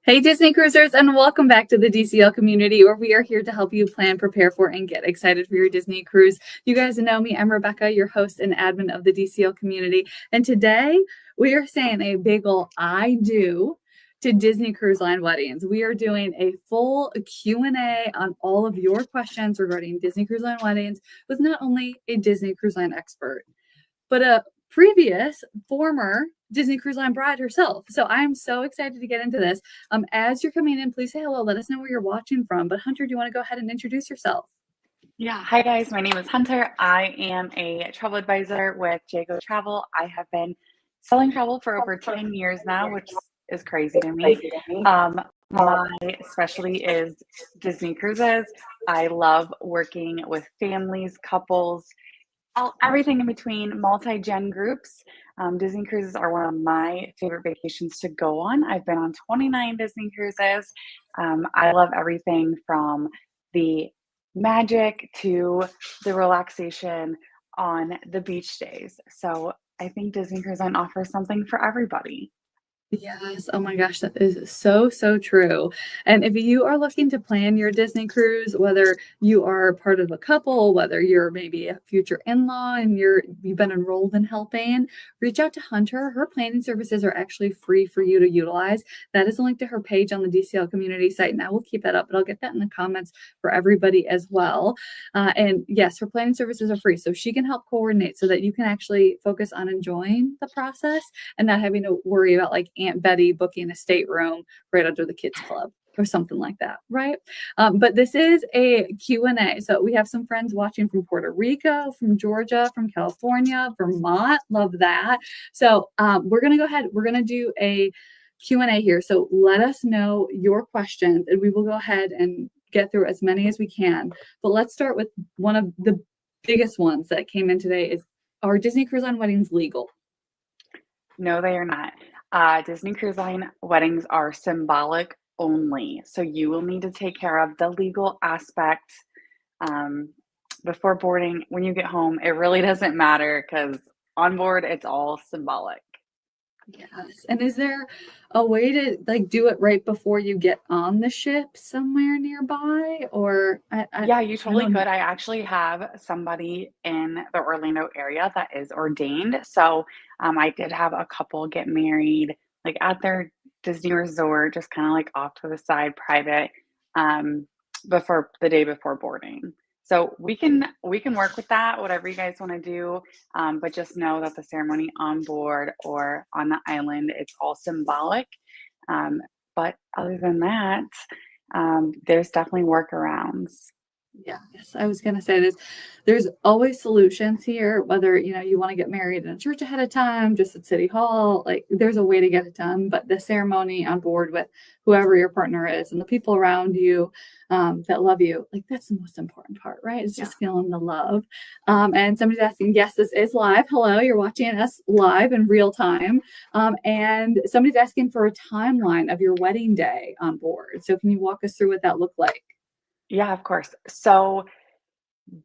Hey, Disney Cruisers, and welcome back to the DCL community, where we are here to help you plan, prepare for, and get excited for your Disney cruise. You guys know me. I'm Rebecca, your host and admin of the DCL community. And today we are saying a big ol' I do to Disney Cruise Line weddings. We are doing a full Q&A on all of your questions regarding Disney Cruise Line weddings with not only a Disney Cruise Line expert, but a previous former Disney Cruise Line bride herself. So I'm so excited to get into this. As you're coming in, please say hello. Let us know where you're watching from. But Hunter, do you want to go ahead and introduce yourself? Yeah, hi guys. My name is Hunter. I am a travel advisor with Jago Travel. I have been selling travel for over 10 years now, which is crazy to me. My specialty is Disney cruises. I love working with families, couples, everything in between, multi-gen groups. Disney cruises are one of my favorite vacations to go on. I've been on 29 Disney cruises. I love everything from the magic to the relaxation on the beach days. So I think Disney Cruise Line offers something for everybody. Yes. Oh my gosh, that is so, so true. And if you are looking to plan your Disney cruise, whether you are part of a couple, whether you're maybe a future in-law and you've been enrolled in helping, reach out to Hunter. Her planning services are actually free for you to utilize. That is a link to her page on the DCL community site, and I will keep that up, but I'll get that in the comments for everybody as well. And yes, her planning services are free, so she can help coordinate so that you can actually focus on enjoying the process and not having to worry about like Aunt Betty booking a stateroom right under the kids club or something like that, right? But this is a Q&A. So we have some friends watching from Puerto Rico, from Georgia, from California, Vermont. Love that. So we're going to go ahead. We're going to do a Q&A here. So let us know your questions and we will go ahead and get through as many as we can. But let's start with one of the biggest ones that came in today is, are Disney Cruise Line weddings legal? No, they are not. Disney Cruise Line weddings are symbolic only. So you will need to take care of the legal aspect um, before boarding. When you get home, it really doesn't matter because on board, it's all symbolic. Yes. And is there a way to like do it right before you get on the ship somewhere nearby? Or Yeah, you I totally don't know. could. I actually have somebody in the Orlando area that is ordained. So I did have a couple get married like at their Disney resort, just kind of like off to the side, private, um, before the day before boarding. So we can work with that, whatever you guys want to do. But just know that the ceremony on board or on the island, it's all symbolic. Um, but other than that, there's definitely workarounds. Yes, I was gonna say this. There's always solutions here, whether you want to get married in a church ahead of time, just at City Hall, like there's a way to get it done. But the ceremony on board with whoever your partner is and the people around you that love you, like that's the most important part, right? It's Yeah. just feeling the love. And somebody's asking, yes, this is live. Hello, you're watching us live in real time. And somebody's asking for a timeline of your wedding day on board. So can you walk us through what that looked like? Yeah, of course. So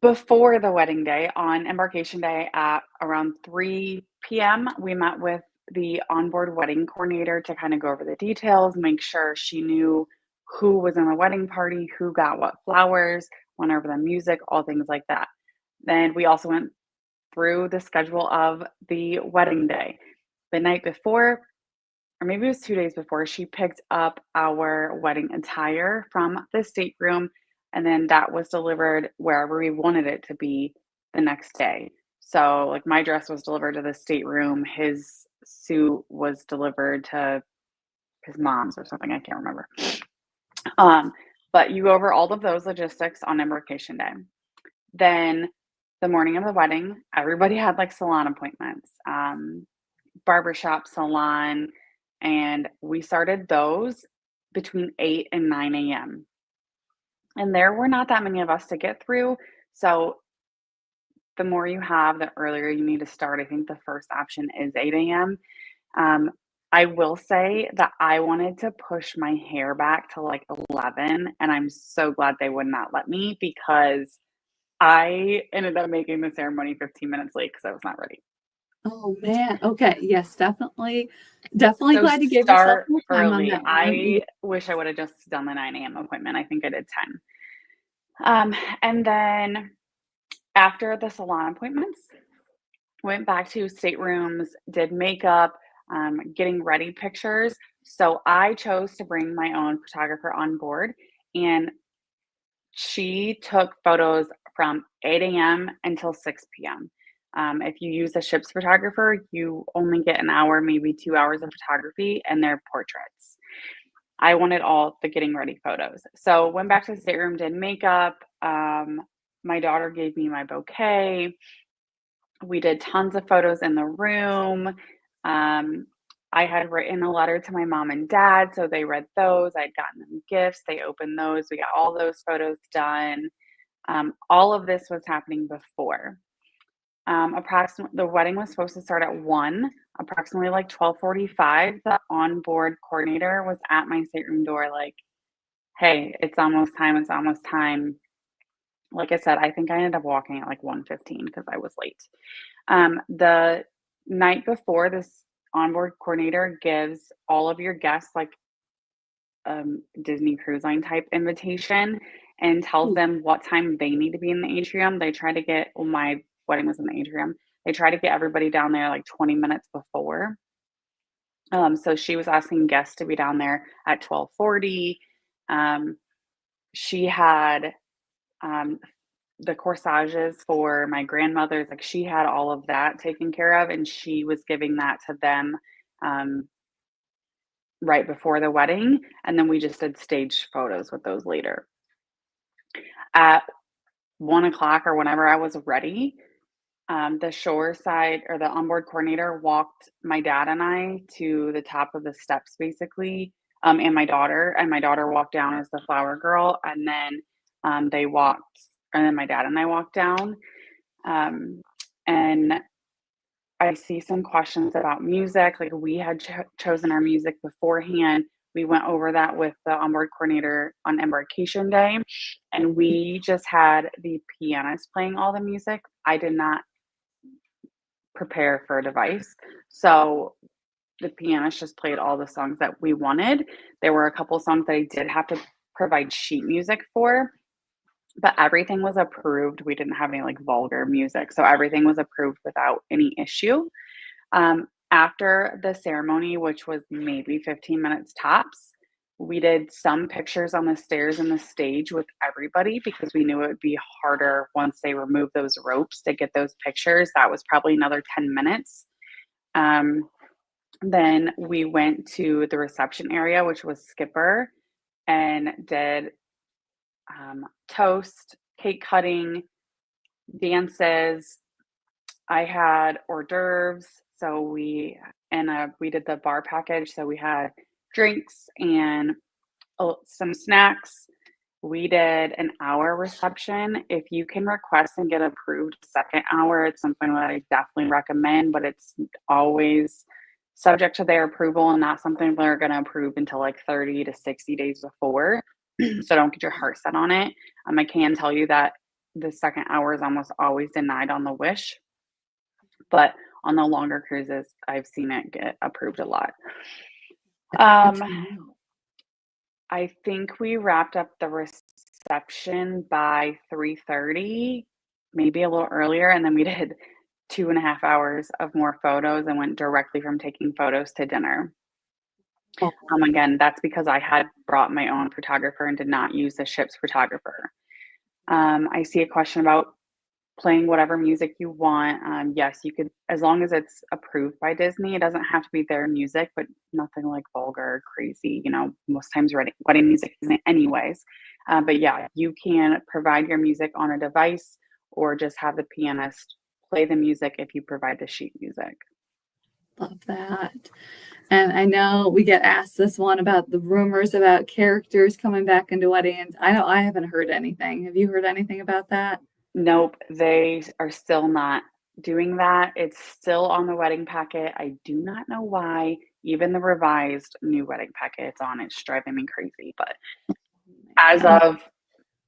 before the wedding day, on embarkation day at around 3 p.m., we met with the onboard wedding coordinator to kind of go over the details, make sure she knew who was in the wedding party, who got what flowers, went over the music, all things like that. Then we also went through the schedule of the wedding day. The night before, or maybe it was 2 days before, she picked up our wedding attire from the stateroom, and then that was delivered wherever we wanted it to be the next day. So, like, my dress was delivered to the stateroom, his suit was delivered to his mom's or something, I can't remember. Um, but you go over all of those logistics on embarkation day. Then the morning of the wedding, everybody had like salon appointments, barbershop, salon, and we started those between 8 and 9 a.m. And there were not that many of us to get through. So the more you have, the earlier you need to start. I think the first option is 8 a.m. Um, I will say that I wanted to push my hair back to like 11, and I'm so glad they would not let me because I ended up making the ceremony 15 minutes late because I was not ready. Oh, man. Okay. Yes, definitely. Definitely So glad you gave yourself start more time on early. that one. I wish I would have just done the 9 a.m. appointment. I think I did 10. And then after the salon appointments, went back to staterooms, did makeup, getting ready pictures. So I chose to bring my own photographer on board, and she took photos from 8 a.m. until 6 p.m. If you use a ship's photographer, you only get an hour, maybe 2 hours of photography, and they're portraits. I wanted all the getting ready photos. So went back to the stateroom, did makeup. My daughter gave me my bouquet. We did tons of photos in the room. Um, I had written a letter to my mom and dad, so they read those. I'd gotten them gifts. They opened those. We got all those photos done. All of this was happening before. Approximately, the wedding was supposed to start at 1. Approximately like 12:45, the onboard coordinator was at my stateroom door, like, "Hey, it's almost time. It's almost time." Like I said, I think I ended up walking at like 1:15 because I was late. The night before, this onboard coordinator gives all of your guests like Disney Cruise Line type invitation and tells them what time they need to be in the atrium. They try to get, well, my wedding was in the atrium. They try to get everybody down there like 20 minutes before. So she was asking guests to be down there at 12:40. Um, she had um, the corsages for my grandmothers, like she had all of that taken care of, and she was giving that to them um, right before the wedding. And then we just did stage photos with those later. At 1 o'clock or whenever I was ready, the shore side or the onboard coordinator walked my dad and I to the top of the steps basically, and my daughter walked down as the flower girl, and then they walked, and then my dad and I walked down. Um, and I see some questions about music. Like we had chosen our music beforehand. We went over that with the onboard coordinator on embarkation day, and we just had the pianist playing all the music. I did not prepare for a device. So the pianist just played all the songs that we wanted. There were a couple songs that I did have to provide sheet music for, but everything was approved. We didn't have any like vulgar music. So everything was approved without any issue. After the ceremony, which was maybe 15 minutes tops, we did some pictures on the stairs and the stage with everybody because we knew it would be harder once they removed those ropes to get those pictures. That was probably another 10 minutes. Um, then we went to the reception area, which was Skipper, and did toast, cake cutting, dances. I had hors d'oeuvres, so we did the bar package, so we had drinks and some snacks. We did an hour reception. If you can request and get approved second hour, it's something that I definitely recommend, but it's always subject to their approval and not something they're going to approve until like 30 to 60 days before. So don't get your heart set on it. I can tell you that the second hour is almost always denied on the wish, but on the longer cruises, I've seen it get approved a lot. Good Um, to know. I think we wrapped up the reception by 3:30, maybe a little earlier, and then we did 2.5 hours of more photos and went directly from taking photos to dinner. Oh, Again, that's because I had brought my own photographer and did not use the ship's photographer. I see a question about playing whatever music you want. Yes, you could, as long as it's approved by Disney. It doesn't have to be their music, but nothing like vulgar or crazy. Most times wedding music isn't anyways. But yeah, you can provide your music on a device or just have the pianist play the music if you provide the sheet music. love that. And I know we get asked this one about the rumors about characters coming back into weddings. I know I haven't heard anything. Have you heard anything about that? Nope, they are still not doing that. It's still on the wedding packet. I do not know why. Even the revised new wedding packet, it's on. It's driving me crazy. But as Man. of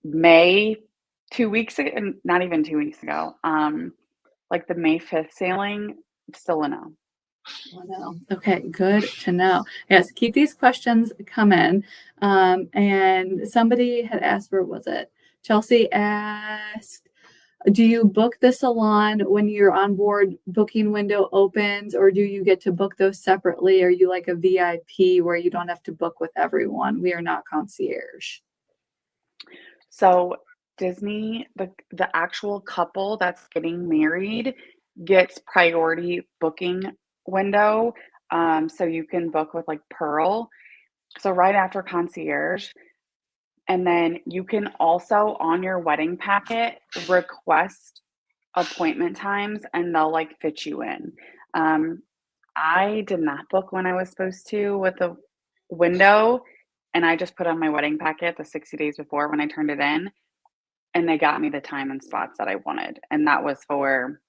May, 2 weeks ago, not even 2 weeks ago, like the May 5th sailing, Still a no. Oh, no. Okay, good to know. Yes, keep these questions coming. And somebody had asked, where was it? Chelsea asked, do you book the salon when your onboard booking window opens, or do you get to book those separately? Are you like a VIP where you don't have to book with everyone? We are not concierge. So Disney, the actual couple that's getting married gets priority booking window. So you can book with like Pearl. So right after concierge. And then you can also on your wedding packet request appointment times and they'll like fit you in. Um, I did not book when I was supposed to with the window, and I just put on my wedding packet the 60 days before when I turned it in, and they got me the time and slots that I wanted. And that was for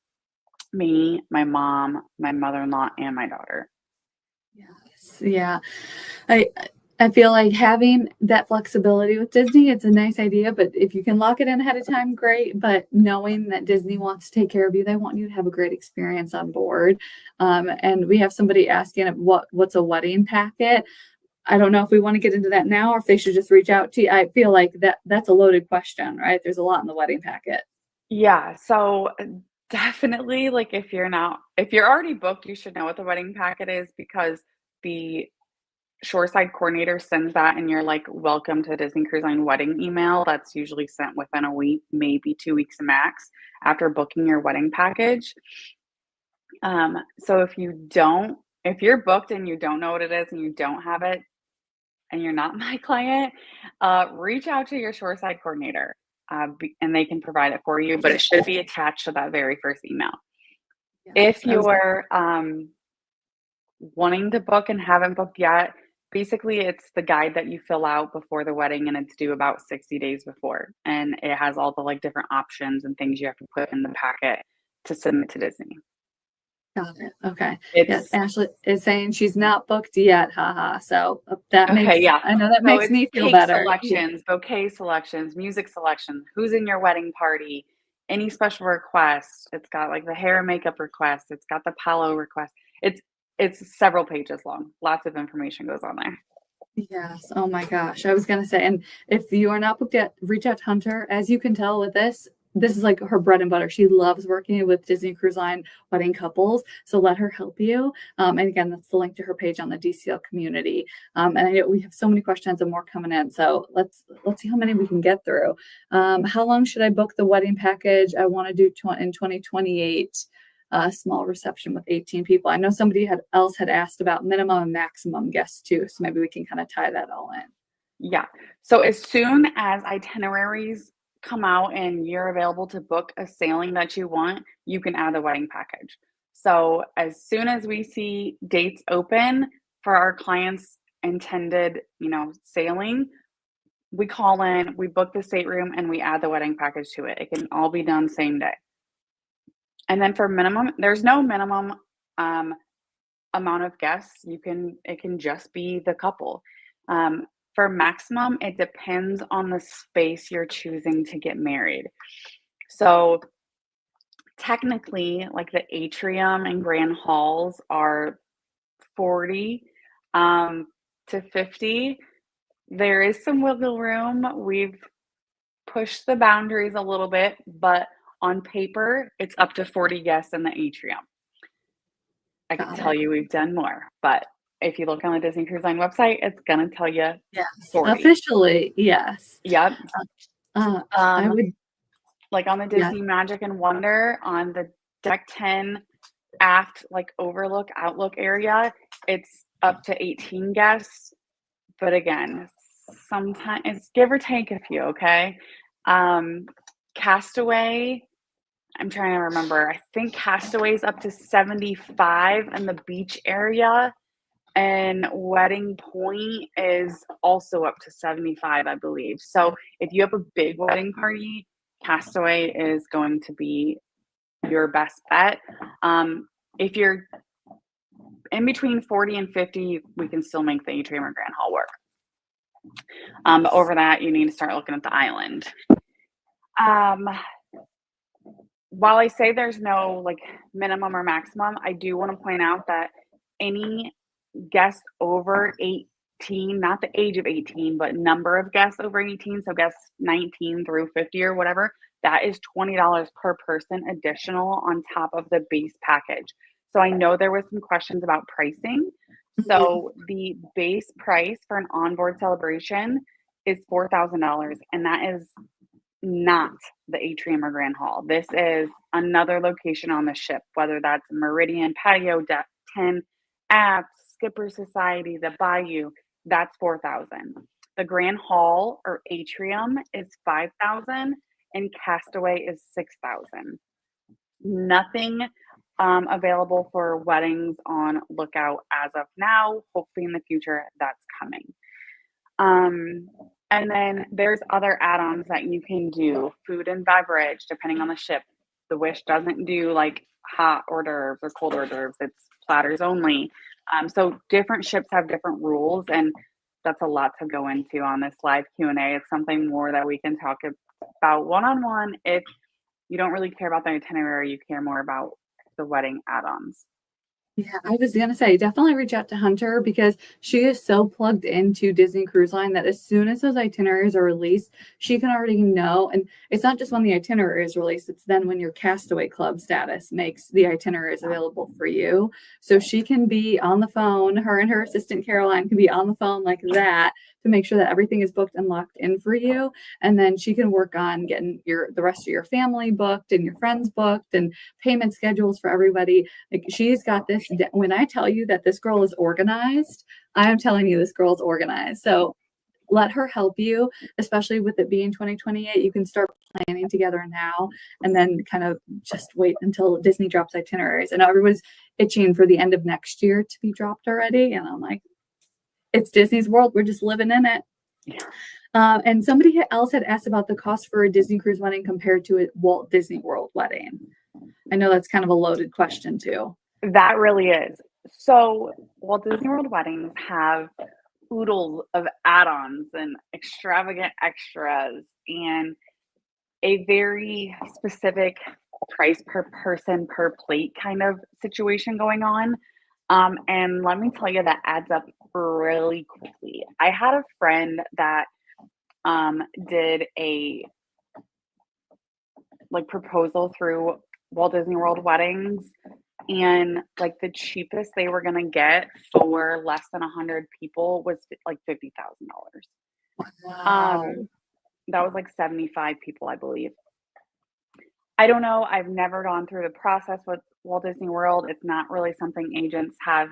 me, my mom, my mother-in-law, and my daughter. Yes. Yeah. I I feel like having that flexibility with Disney, it's a nice idea, but if you can lock it in ahead of time, great. But knowing that Disney wants to take care of you, they want you to have a great experience on board. And we have somebody asking what's a wedding packet. I don't know if we want to get into that now or if they should just reach out to you. I feel like that's a loaded question, right? There's a lot in the wedding packet. Yeah, so definitely like if you're already booked, you should know what the wedding packet is because the shoreside coordinator sends that in your like welcome to Disney Cruise Line wedding email. That's usually sent within a week, maybe 2 weeks max after booking your wedding package. So if you're booked and you don't know what it is and you don't have it and you're not my client, reach out to your shoreside coordinator and they can provide it for you, but it should be attached to that very first email. If Yes, I was you're wanting to book and haven't booked yet, basically it's the guide that you fill out before the wedding and it's due about 60 days before. And it has all the like different options and things you have to put in the packet to submit to Disney. got it. Okay. Yes, It's Ashley is saying she's not booked yet. Haha. So that okay, makes yeah. I know that So makes it's me feel cake better. Yeah. selections, bouquet selections, music selections, who's in your wedding party, any special requests. It's got like the hair and makeup request. It's got the palo request. It's it's several pages long. Lots of information goes on there. Yes. Oh my gosh. I was gonna say, and if you are not booked yet, reach out to Hunter. As you can tell with this, this is like her bread and butter. She loves working with Disney Cruise Line wedding couples. So let her help you. And again, that's the link to her page on the DCL community. And I know we have so many questions and more coming in. So let's see how many we can get through. How long should I book the wedding package? I want to do in 2028. A small reception with 18 people. I know somebody else had asked about minimum and maximum guests too, so maybe we can kind of tie that all in. Yeah. So as soon as itineraries come out and you're available to book a sailing that you want, you can add the wedding package. So as soon as we see dates open for our clients' intended, sailing, we call in, we book the stateroom, and we add the wedding package to it. It can all be done same day. And then for minimum, there's no minimum um, amount of guests. It can just be the couple. For maximum, it depends on the space you're choosing to get married. So technically, like the atrium and grand halls are 40 to 50. There is some wiggle room. We've pushed the boundaries a little bit, but on paper, it's up to 40 guests in the atrium. I can Got tell it. you we've done more, but if you look on the Disney Cruise Line website, it's gonna tell you Yes. 40. Officially, yes. Yep. I Um, would, like on the yes. Disney Magic and Wonder on the deck 10 aft like overlook outlook area, it's up to 18 guests. But again, sometimes it's give or take a few, okay? Um, Castaway, I'm trying to remember. I think Castaway's up to 75 in the beach area. And Wedding Point is also up to 75, I believe. So if you have a big wedding party, Castaway is going to be your best bet. If you're in between 40 and 50, we can still make the atrium or grand hall work. But over that, you need to start looking at the island. Um, while I say there's no like minimum or maximum, I do want to point out that any guests over 18, not the age of 18, but number of guests over 18, so guests 19 through 50 or whatever, that is $20 per person additional on top of the base package. So I know there was some questions about pricing. Mhm. So the base price for an onboard celebration is $4,000, and that is not the atrium or grand hall. This is another location on the ship, whether that's Meridian, Patio Deck, 10 Apps, Skipper Society, the Bayou, that's 4,000. The grand hall or atrium is 5,000 and Castaway is 6,000. Nothing available for weddings on lookout as of now. Hopefully in the future that's coming. Um, and then there's other add-ons that you can do, food and beverage, depending on the ship. The Wish doesn't do like hot hors d'oeuvres or cold hors d'oeuvres, it's platters only. So different ships have different rules, and that's a lot to go into on this live Q&A. It's something more that we can talk about one-on-one if you don't really care about the itinerary, you care more about the wedding add-ons. Yeah, I was gonna say definitely reach out to Hunter because she is so plugged into Disney Cruise Line that as soon as those itineraries are released, she can already know. And it's not just when the itinerary is released, it's then when your Castaway Club status makes the itineraries available for you. So she can be on the phone, her and her assistant Caroline can be on the phone like that to make sure that everything is booked and locked in for you. And then she can work on getting the rest of your family booked and your friends booked and payment schedules for everybody. Like she's got this. When I tell you that this girl is organized, I am telling you this girl's organized. So let her help you, especially with it being 2028. You can start planning together now and then kind of just wait until Disney drops itineraries. I know everyone's itching for the end of next year to be dropped already. And I'm like, it's Disney's world. We're just living in it. Yeah. And somebody else had asked about the cost for a Disney cruise wedding compared to a Walt Disney World wedding. I know that's kind of a loaded question too. That really is. So, Walt Disney World weddings have oodles of add-ons and extravagant extras and a very specific price per person per plate kind of situation going on. And let me tell you, that adds up really quickly. I had a friend that did a like proposal through Walt Disney World weddings, and like the cheapest they were gonna get for less than 100 people was like $50,000. Wow. Um, that was like 75 people, I believe. I don't know. I've never gone through the process with Walt Disney World. It's not really something agents have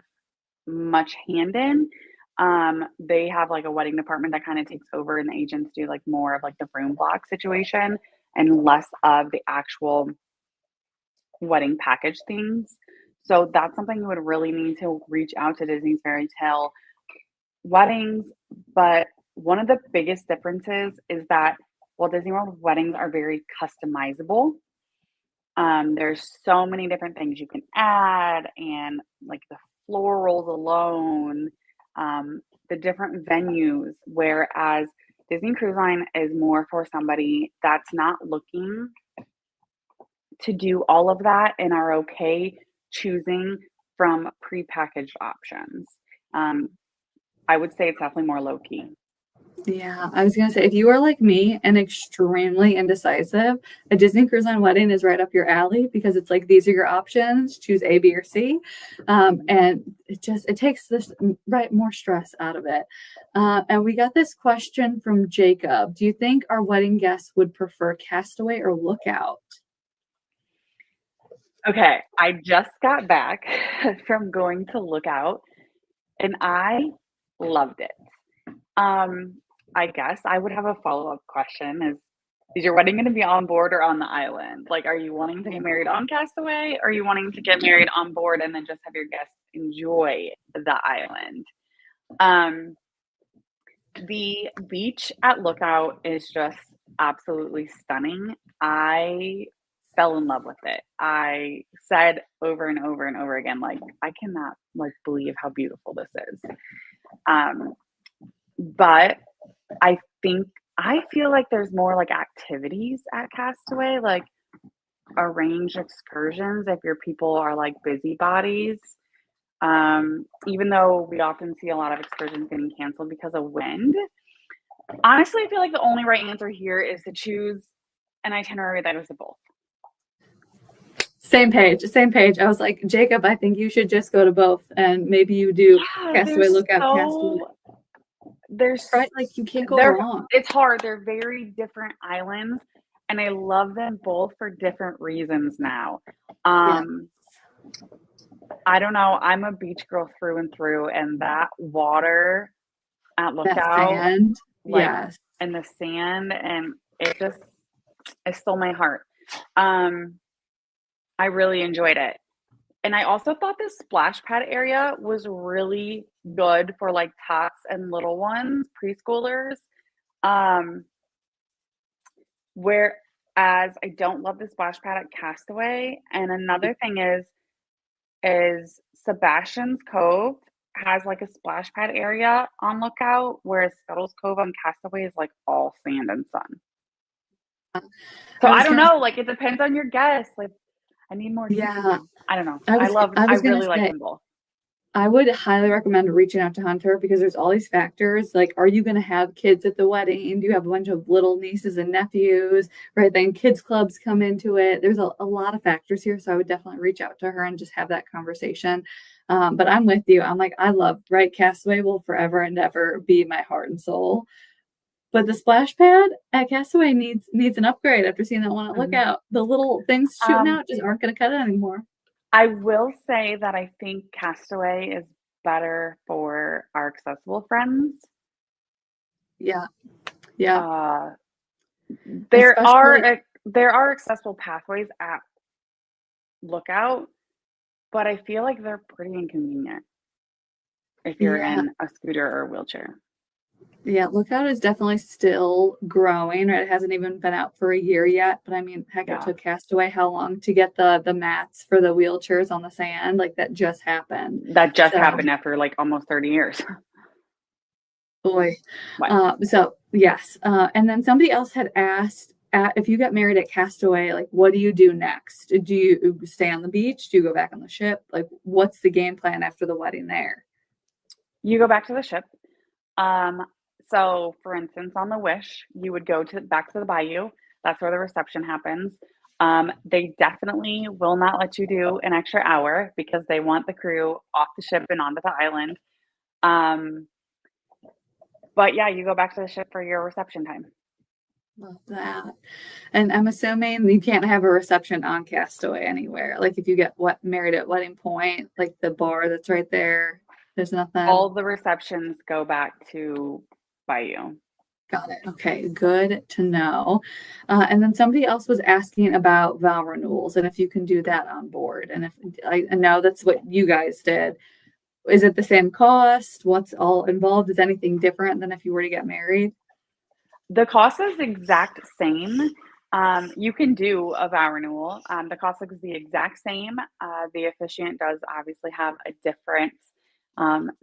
much hand in. They have like a wedding department that kind of takes over, and the agents do like more of like the room block situation and less of the actual wedding package things. So that's something you would really need to reach out to Disney's Fairy Tale weddings. But one of the biggest differences is that Walt Disney World weddings are very customizable. There's so many different things you can add, and like the florals alone, the different venues. Whereas Disney Cruise Line is more for somebody that's not looking to do all of that and are okay choosing from prepackaged options. Um, I would say it's definitely more low key. Yeah, I was gonna say if you are like me and extremely indecisive, a Disney Cruise Line wedding is right up your alley because it's like these are your options, choose A, B, or C, and it takes this right more stress out of it. And we got this question from Jacob: do you think our wedding guests would prefer Castaway or Lookout? Okay, I just got back from going to Lookout and I loved it. Um, I guess I would have a follow-up question is your wedding gonna be on board or on the island? Like, are you wanting to get married on Castaway, or are you wanting to get married on board and then just have your guests enjoy the island? Um, the beach at Lookout is just absolutely stunning. I fell in love with it. I said over and over and over again, like, I cannot like believe how beautiful this is. Um, but I think I feel like there's more like activities at Castaway. Like arrange excursions if your people are like busybodies. Even though we often see a lot of excursions getting canceled because of wind. Honestly, I feel like the only right answer here is to choose an itinerary that goes to both. Same page, same page. I was like, Jacob, I think you should just go to both, and maybe you do Yeah, Castaway Lookout, Castaway. there's Right, like you can't go they're wrong. it's hard. They're very different islands, and I love them both for different reasons now. Yeah, Um, I don't know. I'm a beach girl through and through, and that water at that Lookout, sand. like, Yes. and the sand, and it stole my heart. Um, I really enjoyed it. And I also thought this splash pad area was really good for like tots and little ones, preschoolers. Um, Whereas I don't love the splash pad at Castaway. And another thing is Sebastian's Cove has like a splash pad area on Lookout, whereas Scuttle's Cove on Castaway is like all sand and sun. So I I was don't gonna, know, like it depends on your guest. Like I need more yeah, details. I don't know. I I was gonna really like say, them both. I would highly recommend reaching out to Hunter because there's all these factors. Like, are you going to have kids at the wedding? Do you have a bunch of little nieces and nephews? Right. Then kids clubs come into it. There's a lot of factors here. So I would definitely reach out to her and just have that conversation. But I'm with you. I'm like, I love, right? Castaway will forever and ever be my heart and soul. But the splash pad at Castaway needs an upgrade after seeing that one at Mhm. Lookout. The little things shooting Um, out just aren't going to cut it anymore. I will say that I think Castaway is better for our accessible friends. Yeah. Yeah. Uh, Especially, there are accessible pathways at Lookout, but I feel like they're pretty inconvenient if you're yeah. in a scooter or wheelchair. Yeah, Lookout is definitely still growing, right? It hasn't even been out for a year yet, but I mean, heck, it Yeah, took Castaway how long to get the mats for the wheelchairs on the sand? Like that just happened. that just So, happened after like almost 30 years. boy. What? So yes. And then somebody else had asked if you got married at Castaway, like what do you do next? Do you stay on the beach? Do you go back on the ship? Like what's the game plan after the wedding there? You go back to the ship. Um, so for instance, on the Wish, you would go to back to the bayou. That's where the reception happens. They definitely will not let you do an extra hour because they want the crew off the ship and onto the island. Um, but yeah, you go back to the ship for your reception time. Love that. And I'm assuming you can't have a reception on Castaway anywhere. Like if you get married at Wedding Point, like the bar that's right there, there's nothing. All the receptions go back to Bayou. Got it. Okay, good to know. And then somebody else was asking about vow renewals and if you can do that on board. And if I know that's what you guys did. Is it the same cost? What's all involved? Is anything different than if you were to get married? The cost is the exact same. You can do a vow renewal. The cost is the exact same. The officiant does obviously have a different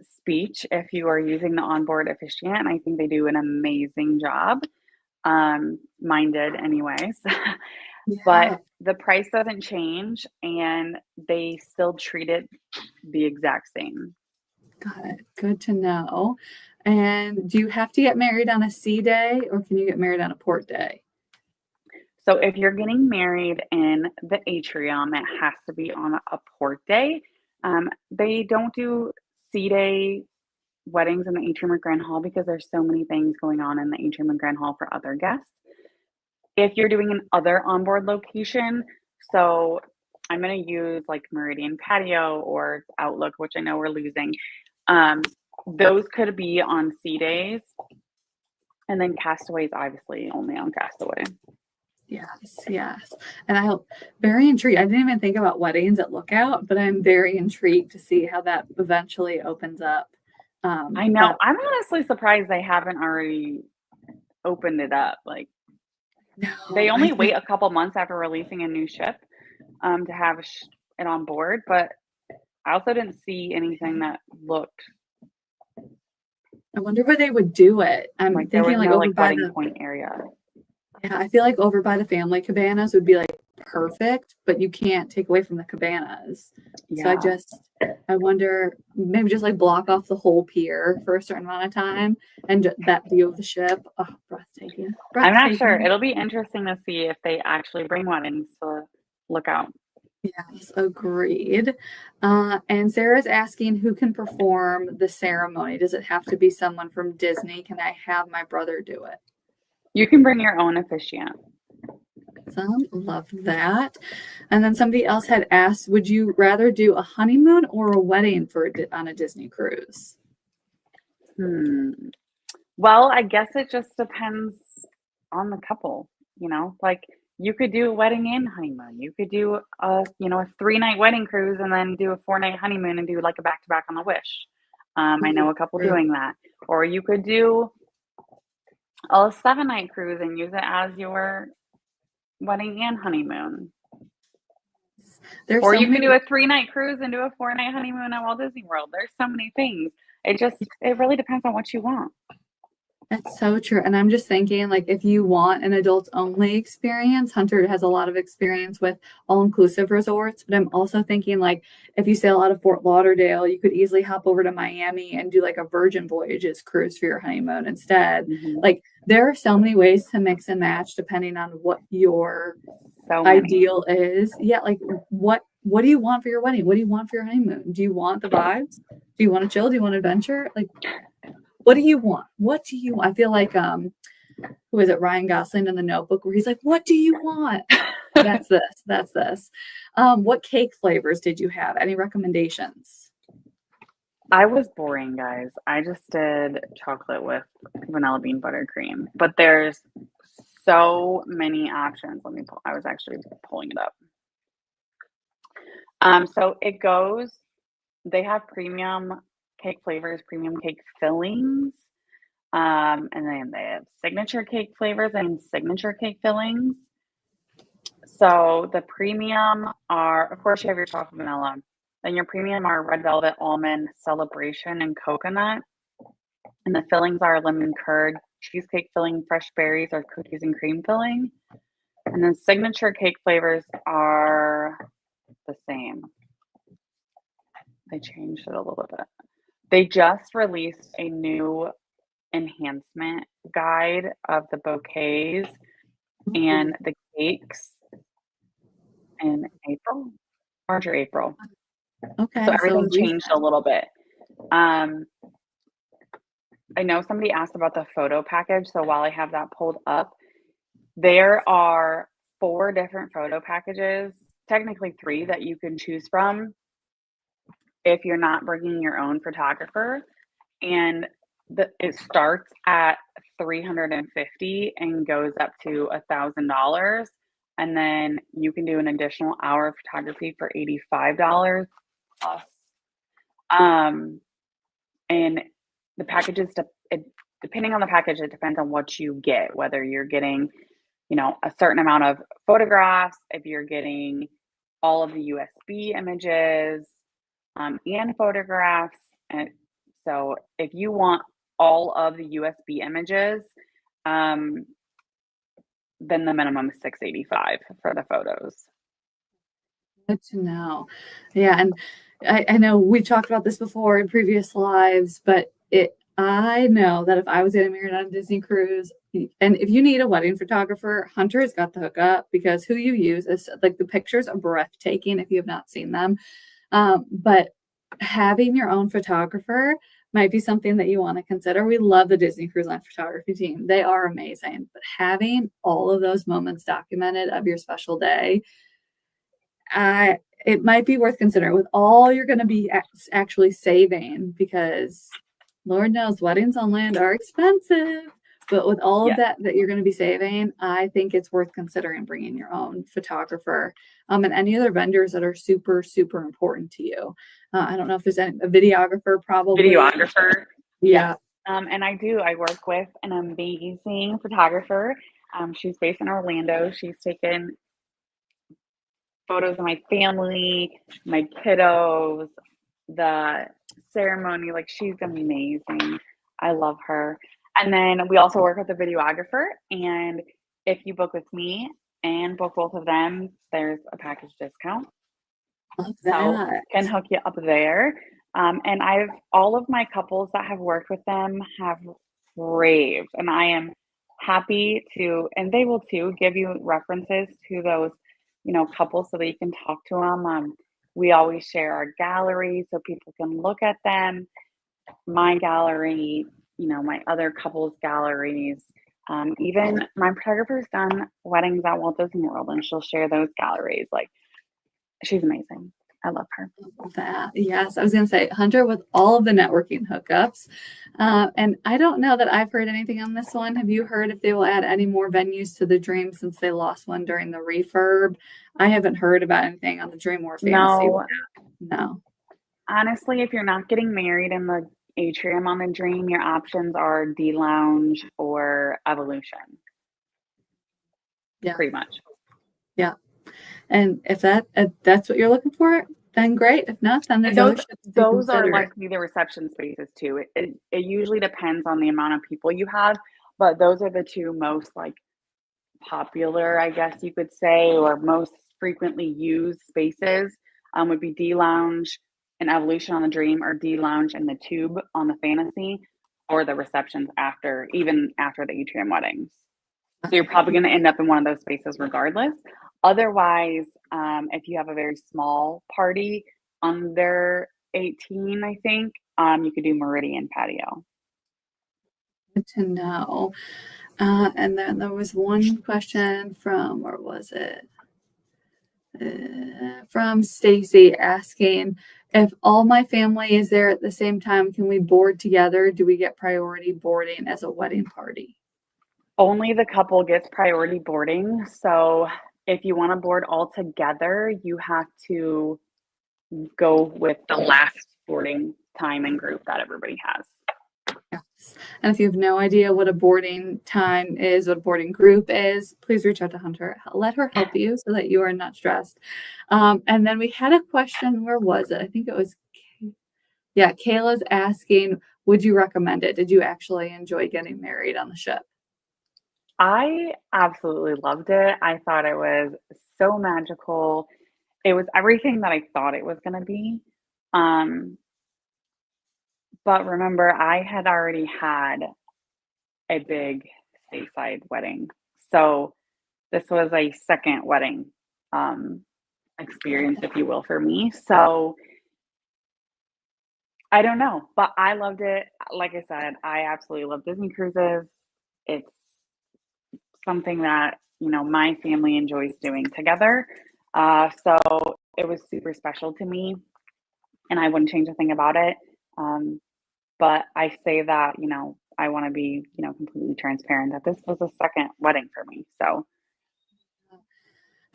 speech if you are using the onboard officiant. I think they do an amazing job. Mine did, anyways. But Yeah, the price doesn't change and they still treat it the exact same. got it. Good to know. And do you have to get married on a sea day or can you get married on a port day? So if you're getting married in the atrium, it has to be on a port day. They don't do sea day weddings in the atrium or grand hall because there's so many things going on in the atrium and grand hall for other guests. If you're doing an other onboard location, so I'm going to use like Meridian Patio or Outlook, which I know we're losing. Um, those could be on sea days, and then Castaways obviously only on Castaway. Yes, yes. And I hope very intrigued. I didn't even think about weddings at Lookout, but I'm very intrigued to see how that eventually opens up. I know. That I'm honestly surprised they haven't already opened it up. Like they no, I only wait think a couple months after releasing a new ship to have it on board, but I also didn't see anything that looked I wonder where they would do it. I'm like there thinking was like no over like by wedding the point area. yeah, I feel like over by the family cabanas would be like perfect, but you can't take away from the cabanas. So Yeah. I wonder, maybe just like block off the whole pier for a certain amount of time and that view of the ship. Oh, breathtaking. I'm not sure. Breathtaking. It'll be interesting to see if they actually bring weddings to look out. Yes, agreed. And Sarah's asking who can perform the ceremony. Does it have to be someone from Disney? Can I have my brother do it? You can bring your own officiant. Some love that. And then somebody else had asked, would you rather do a honeymoon or a wedding on a Disney cruise? Hmm. Well, I guess it just depends on the couple, you know? Like, you could do a wedding and honeymoon. You could do a 3-night wedding cruise and then do a 4-night honeymoon and do, like, a back-to-back on the Wish. I Oh, know a couple true. doing that. Or you could do a 7-night cruise and use it as your wedding and honeymoon. There's Or so you many. can do a 3-night cruise and do a 4-night honeymoon at Walt Disney World. There's so many things. It really depends on what you want. That's so true. And I'm just thinking, like, if you want an adults only experience, Hunter has a lot of experience with all inclusive resorts. But I'm also thinking, like, if you sail out of Fort Lauderdale, you could easily hop over to Miami and do like a Virgin Voyages cruise for your honeymoon instead. Mhm. Like, there are so many ways to mix and match depending on what your So many. ideal is. Yeah, like, what do you want for your wedding? What do you want for your honeymoon? Do you want the vibes? Do you want to chill? Do you want adventure? Like, what do you want? What do you want? I feel like who is it, Ryan Gosling in The Notebook, where he's like, what do you want? That's this. That's this. What cake flavors did you have? Any recommendations? I was boring, guys. I just did chocolate with vanilla bean buttercream, but there's so many options. I was actually pulling it up. So it goes, they have premium cake flavors, premium cake fillings, and then they have signature cake flavors and signature cake fillings. So the premium are, of course, you have your chocolate vanilla. Then your premium are red velvet, almond, celebration, and coconut. And the fillings are lemon curd, cheesecake filling, fresh berries, or cookies and cream filling. And then signature cake flavors are the same. They changed it a little bit. They just released a new enhancement guide of the bouquets Ooh, and the cakes in April, March or April. So okay, so everything recent. changed a little bit. Um, I know somebody asked about the photo package. So while I have that pulled up, there are 4 different photo packages, technically 3 that you can choose from if you're not bringing your own photographer. And it starts at 350 and goes up to $1,000. And then you can do an additional hour of photography for $85 plus. Um, and the packages, depending on the package, it depends on what you get, whether you're getting, a certain amount of photographs, if you're getting all of the USB images and photographs. And so if you want all of the USB images, um, then the minimum is 685 for the photos. Good to know. Yeah, and I know we've talked about this before in previous lives, but I know that if I was getting married on a Disney cruise, and if you need a wedding photographer, Hunter has got the hookup because who you use is like the pictures are breathtaking if you have not seen them. But having your own photographer might be something that you want to consider. We love the Disney Cruise Line photography team. They are amazing. But having all of those moments documented of your special day, it might be worth considering with all you're going to be actually saving because Lord knows weddings on land are expensive. But with all of Yeah. that you're going to be saving, I think it's worth considering bringing your own photographer and any other vendors that are super, super important to you. I don't know if there's a videographer, probably. Videographer. Yes. Yeah. And I work with an amazing photographer. She's based in Orlando. She's taken photos of my family, my kiddos, the ceremony. Like, she's amazing. I love her. And then we also work with a videographer. And if you book with me, and book both of them, there's a package discount. Love So that. can hook you up there. And I've all of my couples that have worked with them have raved, and I am happy to, and they will too, give you references to those, couples so that you can talk to them. We always share our gallery so people can look at them. My gallery, my other couples' galleries. Even my photographer's done weddings at Walt Disney World, and she'll share those galleries. Like, she's amazing. I love her. That. Yes, I was going to say Hunter with all of the networking hookups. And I don't know that I've heard anything on this one. Have you heard if they will add any more venues to the Dream since they lost one during the refurb? I haven't heard about anything on the Dream or Fantasy. No, No. honestly, if you're not getting married in the atrium on the Dream, your options are D Lounge or Evolution, Yeah. pretty much. Yeah. And if that's what you're looking for, then great. If not, then there's other Those ships to those are consider. likely the reception spaces too. It usually depends on the amount of people you have, but those are the two most like popular, I guess you could say, or most frequently used spaces. Would be D Lounge and Evolution on the Dream, or D Lounge and the Tube on the Fantasy, or the receptions even after the atrium weddings. So you're probably going to end up in one of those spaces regardless. Otherwise, if you have a very small party under 18, I think, you could do Meridian Patio. Good to know. And then there was one question from, where was it? From Stacy asking, if all my family is there at the same time, can we board together? Do we get priority boarding as a wedding party? Only the couple gets priority boarding. So if you want to board all together, you have to go with the last boarding time and group that everybody has. Yes. And if you have no idea what a boarding time is, what a boarding group is, please reach out to Hunter. Let her help you so that you are not stressed. And then we had a question. Where was it? I think it was, yeah, Kayla's asking, would you recommend it? Did you actually enjoy getting married on the ship? I absolutely loved it. I thought it was so magical. It was everything that I thought it was going to be. Um, but remember, I had already had a big stateside wedding. So this was a second wedding experience, if you will, for me. So I don't know, but I loved it. Like I said, I absolutely love Disney cruises. It's something that, my family enjoys doing together. So it was super special to me, and I wouldn't change a thing about it. But I say that, I want to be, completely transparent that this was a second wedding for me. So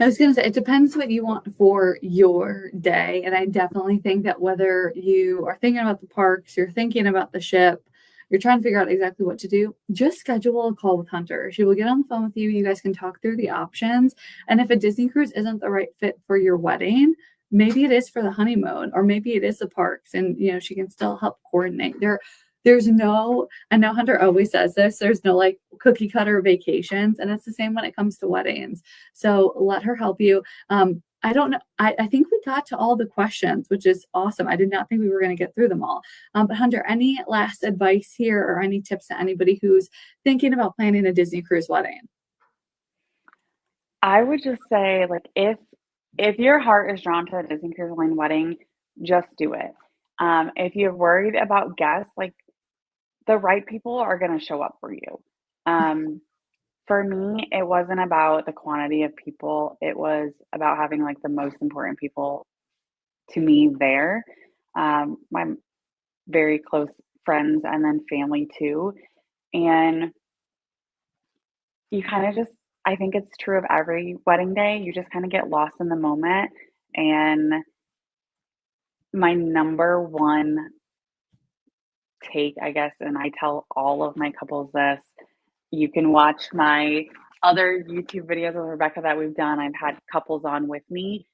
I was going to say, it depends what you want for your day. And I definitely think that whether you are thinking about the parks, you're thinking about the ship, you're trying to figure out exactly what to do, just schedule a call with Hunter. She will get on the phone with you. You guys can talk through the options. And if a Disney cruise isn't the right fit for your wedding, maybe it is for the honeymoon, or maybe it is the parks, and she can still help coordinate. There's no, I know Hunter always says this, there's no like cookie cutter vacations, and it's the same when it comes to weddings. So let her help you. I don't know. I think we got to all the questions, which is awesome. I did not think we were going to get through them all. But Hunter, any last advice here or any tips to anybody who's thinking about planning a Disney cruise wedding? I would just say, like, if your heart is drawn to a Disney Cruise Line wedding, just do it. If you're worried about guests, like, the right people are going to show up for you. For me, it wasn't about the quantity of people. It was about having like the most important people to me there. My very close friends and then family too. And you kind of just, I think it's true of every wedding day, you just kind of get lost in the moment. And my number one take, I guess, and I tell all of my couples this, you can watch my other YouTube videos with Rebecca that we've done. I've had couples on with me.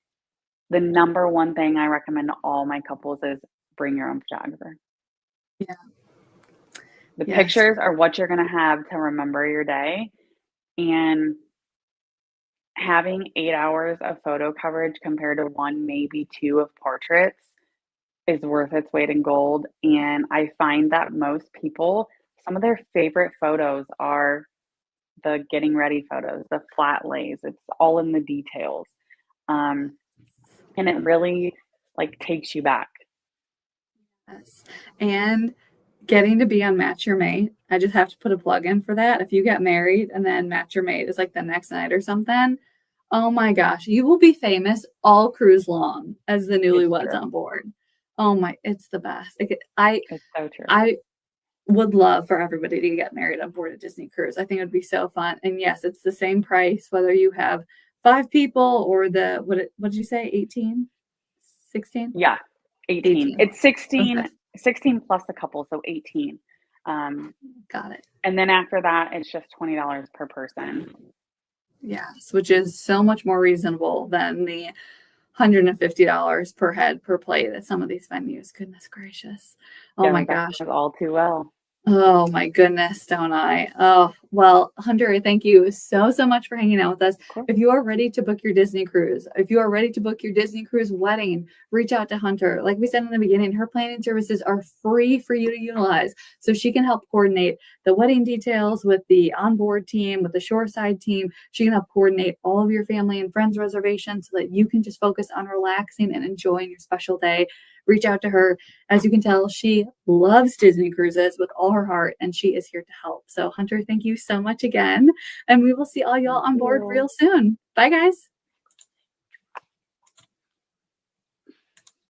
The number one thing I recommend to all my couples is bring your own photographer. Yeah. The Yes. pictures are what you're going to have to remember your day. And having 8 hours of photo coverage compared to 1, maybe 2 of portraits is worth its weight in gold, and I find that most people, some of their favorite photos are the getting ready photos, the flat lays, it's all in the details, um, and it really, like, takes you back. Yes. And getting to be on Match Your Mate, I just have to put a plug in for that. If you get married and then Match Your Mate is like the next night or something, oh my gosh, you will be famous all cruise long as the It's newlyweds true. on board. Oh my, it's the best. Like, I It's so true. I would love for everybody to get married on board a Disney cruise. I think it would be so fun. And yes, it's the same price whether you have 5 people or the what did you say? 18? 16? Yeah, 18. 18. It's 16, Okay, 16 plus a couple, so 18. Um, got it. and then after that, it's just $20 per person. Yes, which is so much more reasonable than the $150 per head per plate at some of these venues. Goodness gracious. Oh Yeah, my Rebecca gosh. knows all too well. Oh my goodness, don't I? Oh, well, Hunter, thank you so, so much for hanging out with us. Of course. If you are ready to book your Disney cruise, if you are ready to book your Disney cruise wedding, reach out to Hunter. Like we said in the beginning, her planning services are free for you to utilize. So she can help coordinate the wedding details with the onboard team, with the shoreside team. She can help coordinate all of your family and friends reservations so that you can just focus on relaxing and enjoying your special day. Reach out to her. As you can tell, she loves Disney cruises with all her heart, and she is here to help. So, Hunter, thank you so much again. And we will see all y'all Thank on board you. real soon. Bye, guys.